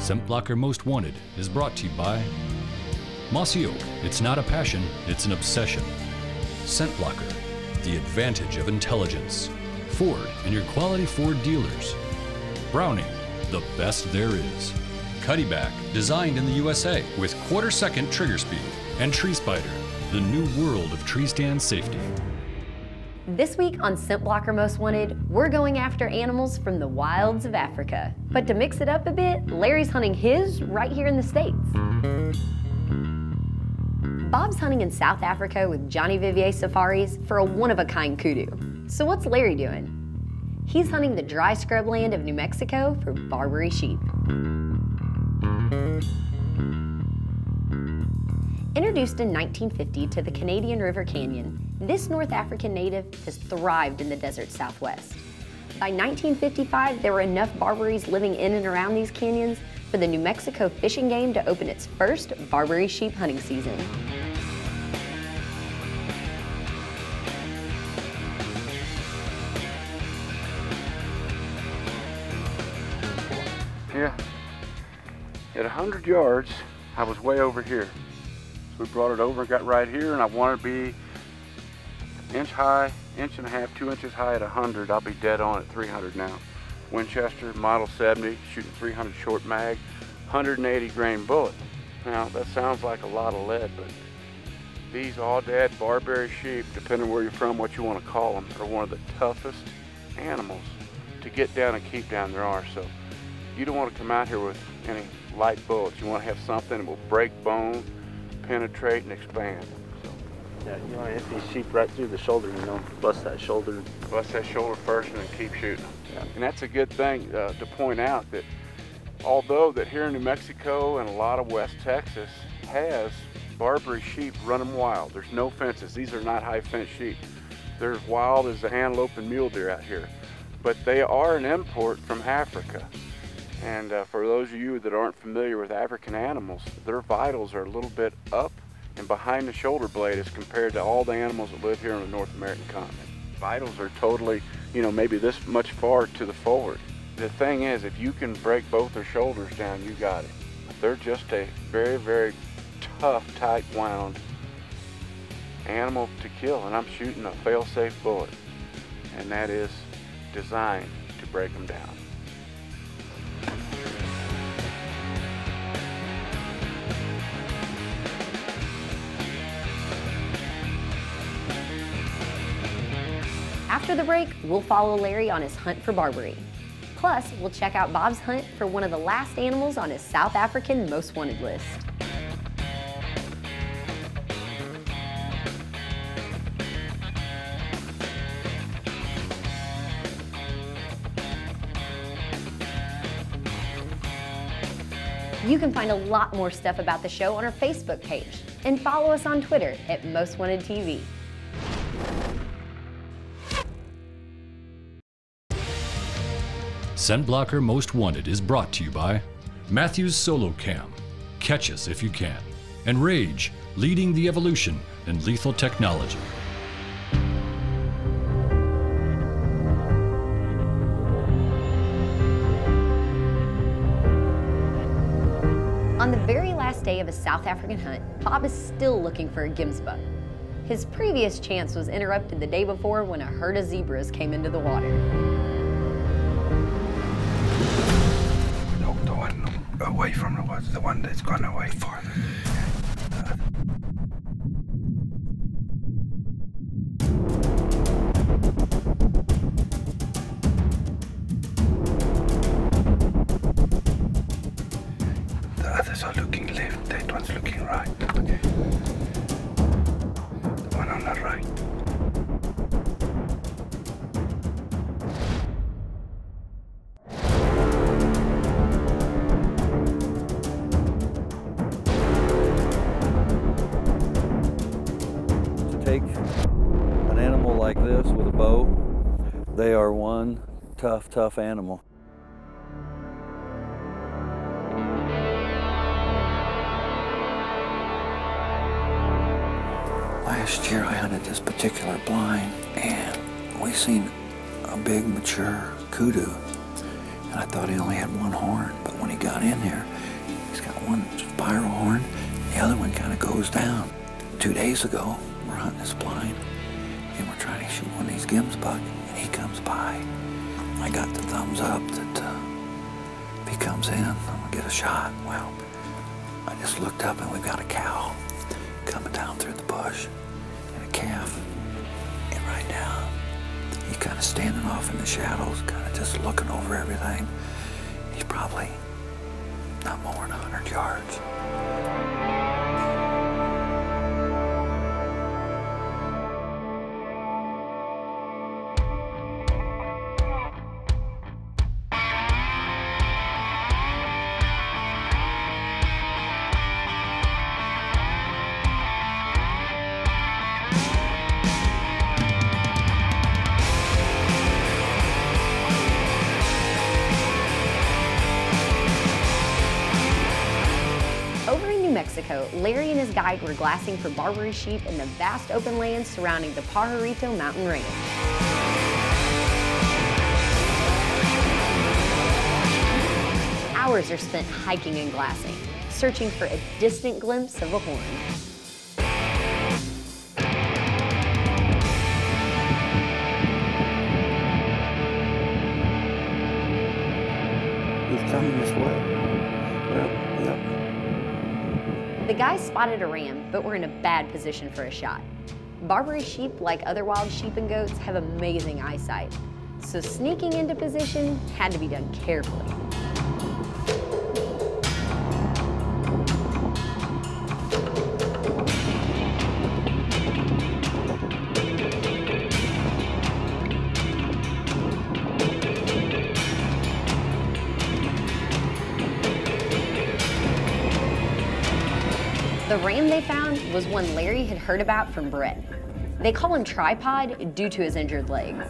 Scent Blocker Most Wanted is brought to you by Mossy Oak. It's not a passion, it's an obsession. Scent Blocker, the advantage of intelligence. Ford and your quality Ford dealers. Browning, the best there is. Cuddyback, designed in the USA with quarter-second trigger speed. And Tree Spider, the new world of tree stand safety. This week on Scent Blocker Most Wanted, we're going after animals from the wilds of Africa. But to mix it up a bit, Larry's hunting his right here in the States. Bob's hunting in South Africa with Johnny Vivier Safaris for a one-of-a-kind kudu. So what's Larry doing? He's hunting the dry scrubland of New Mexico for Barbary sheep. Introduced in 1950 to the Canadian River Canyon, this North African native has thrived in the desert Southwest. By 1955, there were enough Barbaries living in and around these canyons for the New Mexico fishing game to open its first Barbary sheep hunting season. Yeah, at 100 yards, I was way over here. So we brought it over and got right here, and I want to be inch high, inch and a half, 2 inches high at 100. I'll be dead on at 300 now. Winchester, model 70, shooting 300 short mag, 180 grain bullet. Now, that sounds like a lot of lead, but these aoudad Barbary sheep, depending where you're from, what you want to call them, are one of the toughest animals to get down and keep down there are. So you don't want to come out here with any light bullets. You want to have something that will break bone, penetrate, and expand. So, yeah, you want to hit these sheep right through the shoulder, you know, bust that shoulder. Bust that shoulder first and then keep shooting. Yeah. And that's a good thing to point out, that although that here in New Mexico and a lot of West Texas has Barbary sheep running wild, there's no fences. These are not high fence sheep. They're as wild as the antelope and mule deer out here. But they are an import from Africa. And for those of you that aren't familiar with African animals, their vitals are a little bit up and behind the shoulder blade as compared to all the animals that live here on the North American continent. Vitals are totally, you know, maybe this much far to the forward. The thing is, if you can break both their shoulders down, you got it. They're just a very, very tough, tight wound animal to kill, and I'm shooting a fail-safe bullet, and that is designed to break them down. After the break, we'll follow Larry on his hunt for Barbary. Plus, we'll check out Bob's hunt for one of the last animals on his South African Most Wanted list. You can find a lot more stuff about the show on our Facebook page, and follow us on Twitter at Most Wanted TV. Scent Blocker Most Wanted is brought to you by Matthews Solo Cam, catch us if you can, and Rage, leading the evolution in lethal technology. On the very last day of his South African hunt, Bob is still looking for a Gimsbuck. His previous chance was interrupted the day before when a herd of zebras came into the water. No, the one away from the woods, the one that's gone away farther. The others are looking left, that one's looking right. Okay. The one on the right. Take an animal like this with a bow, they are one tough animal. Last year I hunted this particular blind and we seen a big mature kudu, and I thought he only had one horn, but when he got in here one spiral horn, the other one kind of goes down. 2 days ago, we're hunting this blind, and we're trying to shoot one of these gims buck, and he comes by. I got the thumbs up that if he comes in, I'm gonna get a shot. Well, I just looked up and we've got a cow coming down through the bush and a calf. And right now, he's kind of standing off in the shadows, kind of just looking over everything. He's probably not more than 100 yards. Mexico, Larry and his guide were glassing for Barbary sheep in the vast open lands surrounding the Pajarito Mountain Range. Hours are spent hiking and glassing, searching for a distant glimpse of a horn. He's coming this way. Yep. The guys spotted a ram, but were in a bad position for a shot. Barbary sheep, like other wild sheep and goats, have amazing eyesight, so sneaking into position had to be done carefully. The ram they found was one Larry had heard about from Brett. They call him Tripod due to his injured legs.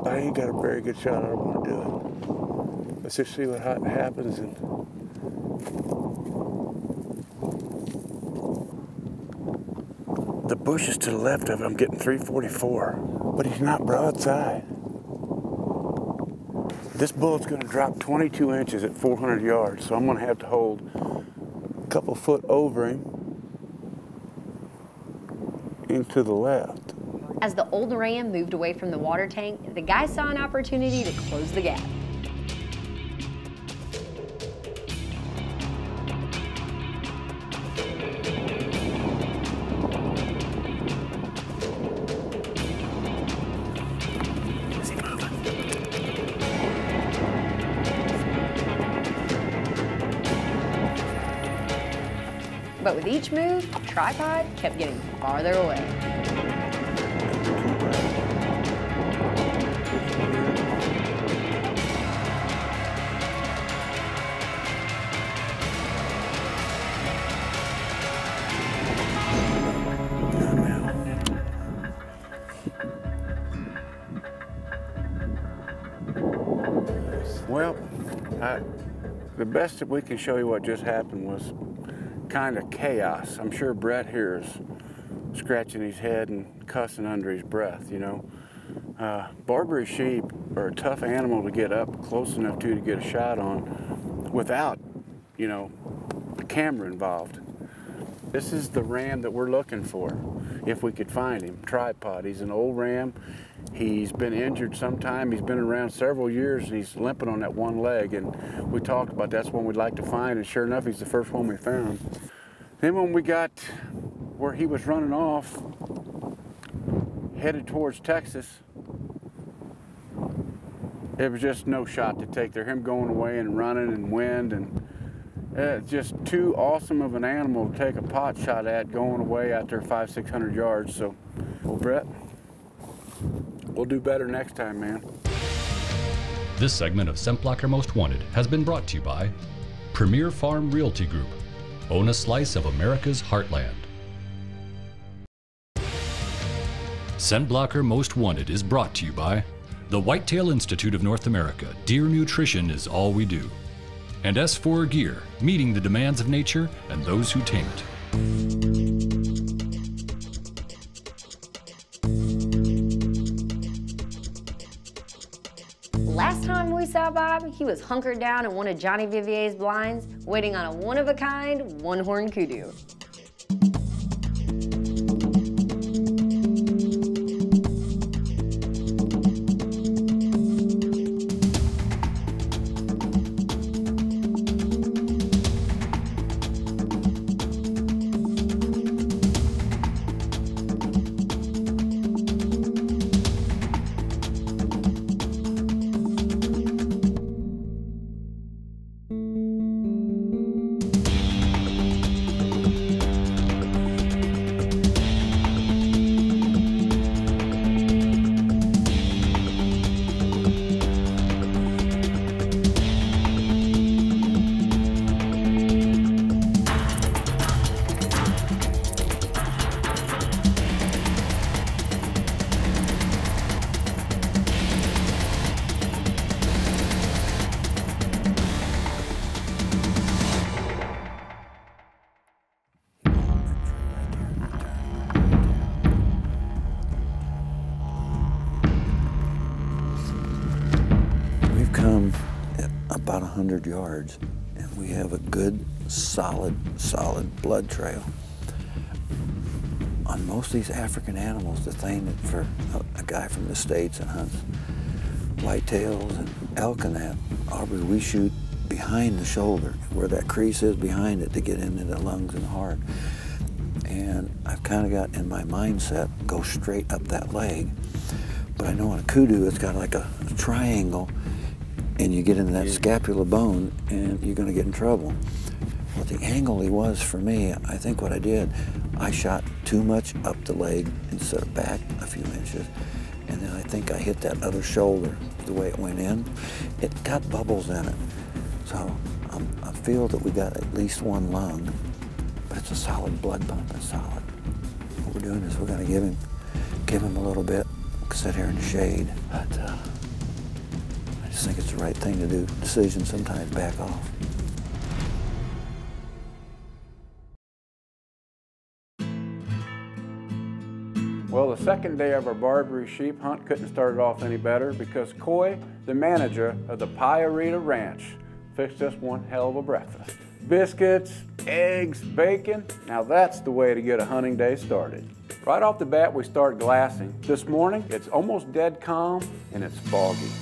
I ain't got a very good shot. I don't want to do it. Let's just see what happens. And the bush is to the left of it. I'm getting 344, but he's not broadside. This bullet's going to drop 22 inches at 400 yards, so I'm going to have to hold a couple foot over him into the left. As the old ram moved away from the water tank, the guys saw an opportunity to close the gap. But with each move, Tripod kept getting farther away. Well, the best that we can show you what just happened was kind of chaos. I'm sure Brett here is scratching his head and cussing under his breath, you know. Barbary sheep are a tough animal to get up close enough to get a shot on without, you know, the camera involved. This is the ram that we're looking for, if we could find him. Tripod. He's an old ram. He's been injured sometime. He's been around several years, and he's limping on that one leg. And we talked about that's one we'd like to find, and sure enough, he's the first one we found. Then when we got where he was running off, headed towards Texas, there was just no shot to take there. Him going away and running and wind, and just too awesome of an animal to take a pot shot at going away out there 500-600 yards. So, well, Brett, we'll do better next time, man. This segment of Scent Blocker Most Wanted has been brought to you by Premier Farm Realty Group. Own a slice of America's heartland. Scent Blocker Most Wanted is brought to you by the Whitetail Institute of North America. Deer nutrition is all we do. And S4 Gear, meeting the demands of nature and those who tame it. about Bob? He was hunkered down in one of Johnny Vivier's blinds, waiting on a one-of-a-kind, one-horn kudu. Come about 100 yards and we have a good solid blood trail. On most of these African animals, the thing that for a guy from the States that hunts whitetails and elk and that, Aubrey, we shoot behind the shoulder, where that crease is behind it to get into the lungs and the heart. And I've kind of got in my mindset, go straight up that leg. But I know on a kudu, it's got like a triangle, and you get into that scapula bone and you're gonna get in trouble. What the angle he was for me, I think what I did, I shot too much up the leg instead of back a few inches. And then I think I hit that other shoulder the way it went in. It got bubbles in it. So I feel that we got at least one lung, but it's a solid blood pump, it's solid. What we're doing is we're gonna give him a little bit, sit here in the shade. But I just think it's the right thing to do. Decisions sometimes back off. Well, the second day of our Barbary sheep hunt couldn't start it off any better because Coy, the manager of the Payarita Ranch, fixed us one hell of a breakfast. Biscuits, eggs, bacon. Now that's the way to get a hunting day started. Right off the bat, we start glassing. This morning, it's almost dead calm and it's foggy.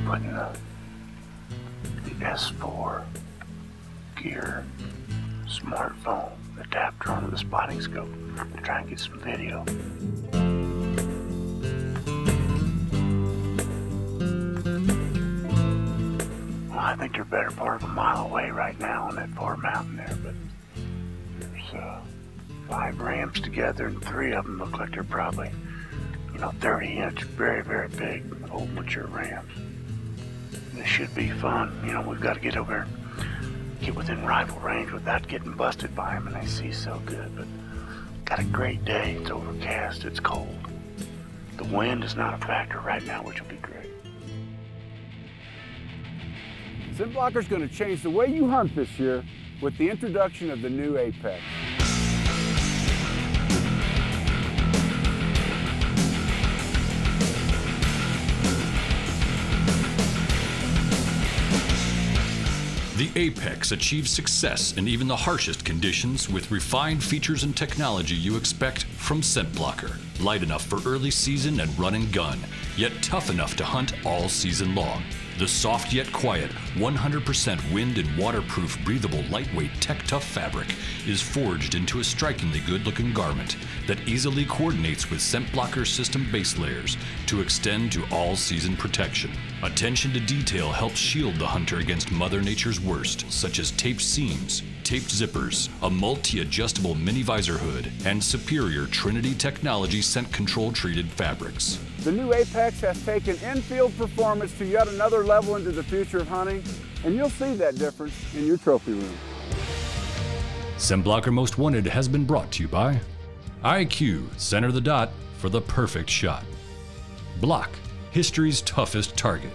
Putting the S4 gear smartphone adapter onto the spotting scope to try and get some video. Well, I think they're better part of a mile away right now on that far mountain there, but there's 5 rams together and 3 of them look like they're probably, 30-inch, very, very big, old mature rams. This should be fun. We've got to get over and get within rifle range without getting busted by them, and they see so good. But got a great day. It's overcast. It's cold. The wind is not a factor right now, which will be great. Scent Blocker's going to change the way you hunt this year with the introduction of the new Apex. The Apex achieves success in even the harshest conditions with refined features and technology you expect from Scent Blocker. Light enough for early season and run and gun, yet tough enough to hunt all season long. The soft yet quiet, 100% wind and waterproof, breathable, lightweight, tech-tough fabric is forged into a strikingly good-looking garment that easily coordinates with Scent Blocker system base layers to extend to all-season protection. Attention to detail helps shield the hunter against Mother Nature's worst, such as taped seams, taped zippers, a multi-adjustable mini visor hood, and superior Trinity Technology scent control treated fabrics. The new Apex has taken in-field performance to yet another level into the future of hunting, and you'll see that difference in your trophy room. Scent Blocker Most Wanted has been brought to you by IQ, center the dot for the perfect shot. Block, history's toughest target.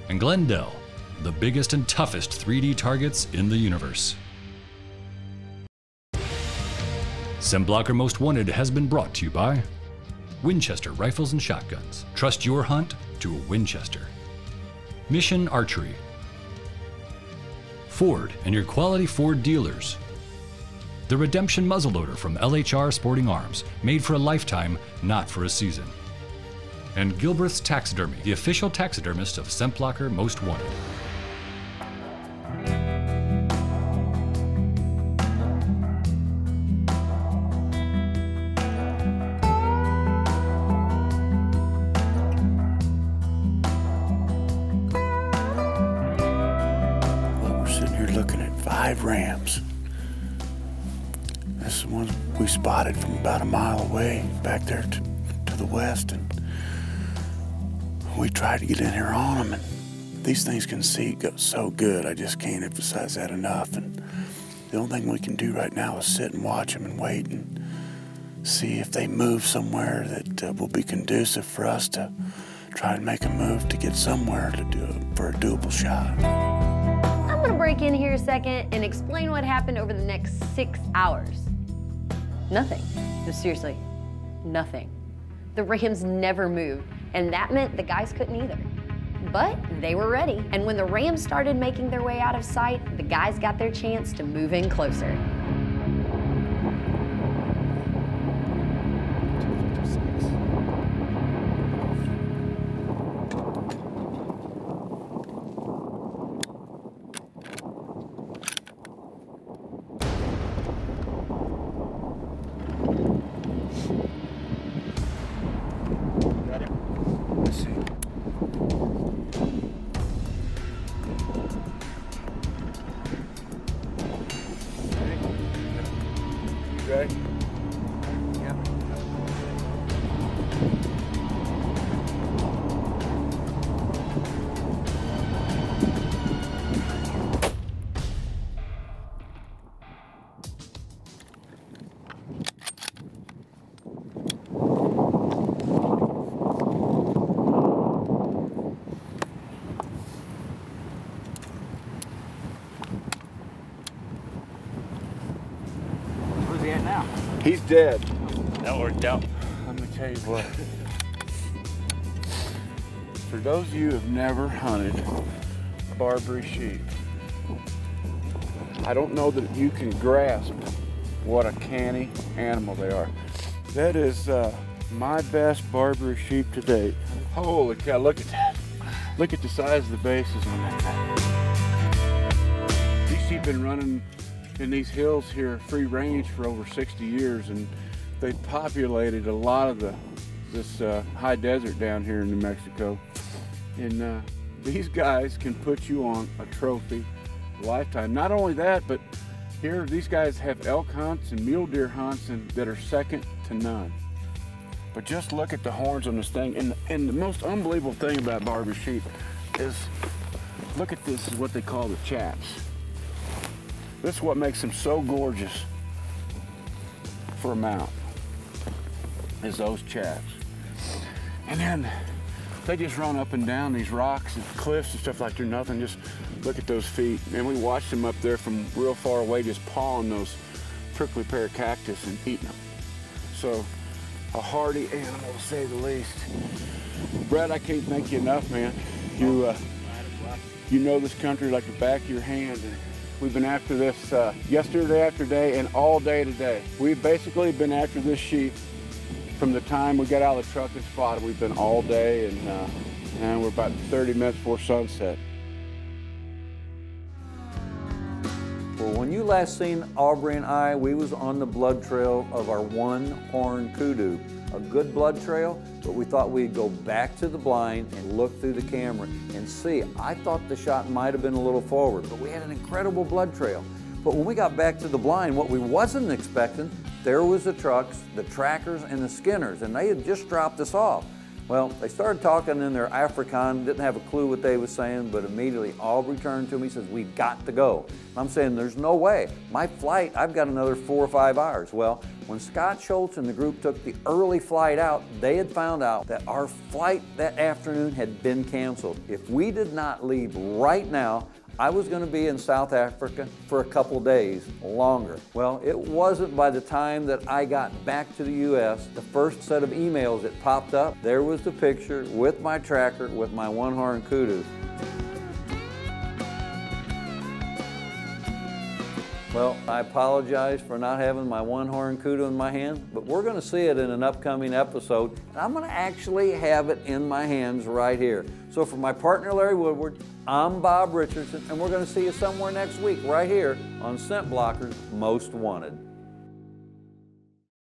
And Glendale, the biggest and toughest 3D targets in the universe. Scent Blocker Most Wanted has been brought to you by Winchester Rifles and Shotguns. Trust your hunt to a Winchester. Mission Archery. Ford and your quality Ford dealers. The Redemption Muzzleloader from LHR Sporting Arms, made for a lifetime, not for a season. And Gilbreth's Taxidermy, the official taxidermist of Scent Blocker Most Wanted. Well, we're sitting here looking at 5 rams. This is the one we spotted from about a mile away back there to the west, and we tried to get in here on them, and these things can see so good. I just can't emphasize that enough. And the only thing we can do right now is sit and watch them and wait and see if they move somewhere that will be conducive for us to try and make a move to get somewhere to do for a doable shot. I'm gonna break in here a second and explain what happened over the next 6 hours. Nothing. No, seriously, nothing. The rams never moved, and that meant the guys couldn't either. But they were ready, and when the rams started making their way out of sight, the guys got their chance to move in closer. Ready? Yeah. Where's he at now? He's dead. That worked out. Let me tell you what. For those of you who have never hunted Barbary sheep, I don't know that you can grasp what a canny animal they are. That is my best Barbary sheep to date. Holy cow, look at that. Look at the size of the bases on that. These sheep been running in these hills here, free range, for over 60 years, and they populated a lot of this high desert down here in New Mexico. And these guys can put you on a trophy lifetime. Not only that, but here these guys have elk hunts and mule deer hunts that are second to none. But just look at the horns on this thing. And the most unbelievable thing about Barbary sheep is, look at this, is what they call the chaps. This is what makes them so gorgeous for a mount, is those chaps. And then they just run up and down these rocks and cliffs and stuff like they're nothing. Just look at those feet. And we watched them up there from real far away, just pawing those prickly pear cactus and eating them. So, a hardy animal, to say the least. Brett, I can't thank you enough, man. You know this country like the back of your hand. And we've been after this yesterday after day and all day today. We've basically been after this sheep from the time we got out of the truck and spotted. We've been all day, and we're about 30 minutes before sunset. Well, when you last seen Aubrey and I, we was on the blood trail of our one-horn kudu. A good blood trail, but we thought we'd go back to the blind and look through the camera and see. I thought the shot might have been a little forward, but we had an incredible blood trail. But when we got back to the blind, what we wasn't expecting, there was the trucks, the trackers, and the skinners, and they had just dropped us off. Well, they started talking in their Afrikaans, didn't have a clue what they were saying, but immediately Aubrey turned to me and says, "We've got to go." I'm saying, "There's no way. My flight, I've got another 4 or 5 hours." Well, when Scott Schultz and the group took the early flight out, they had found out that our flight that afternoon had been canceled. If we did not leave right now, I was going to be in South Africa for a couple days longer. Well, it wasn't by the time that I got back to the U.S., the first set of emails that popped up, there was the picture with my tracker with my one-horn kudu. Well, I apologize for not having my one-horn kudu in my hand, but we're going to see it in an upcoming episode. And I'm going to actually have it in my hands right here. So for my partner Larry Woodward, I'm Bob Richardson, and we're going to see you somewhere next week right here on Scent Blocker's Most Wanted.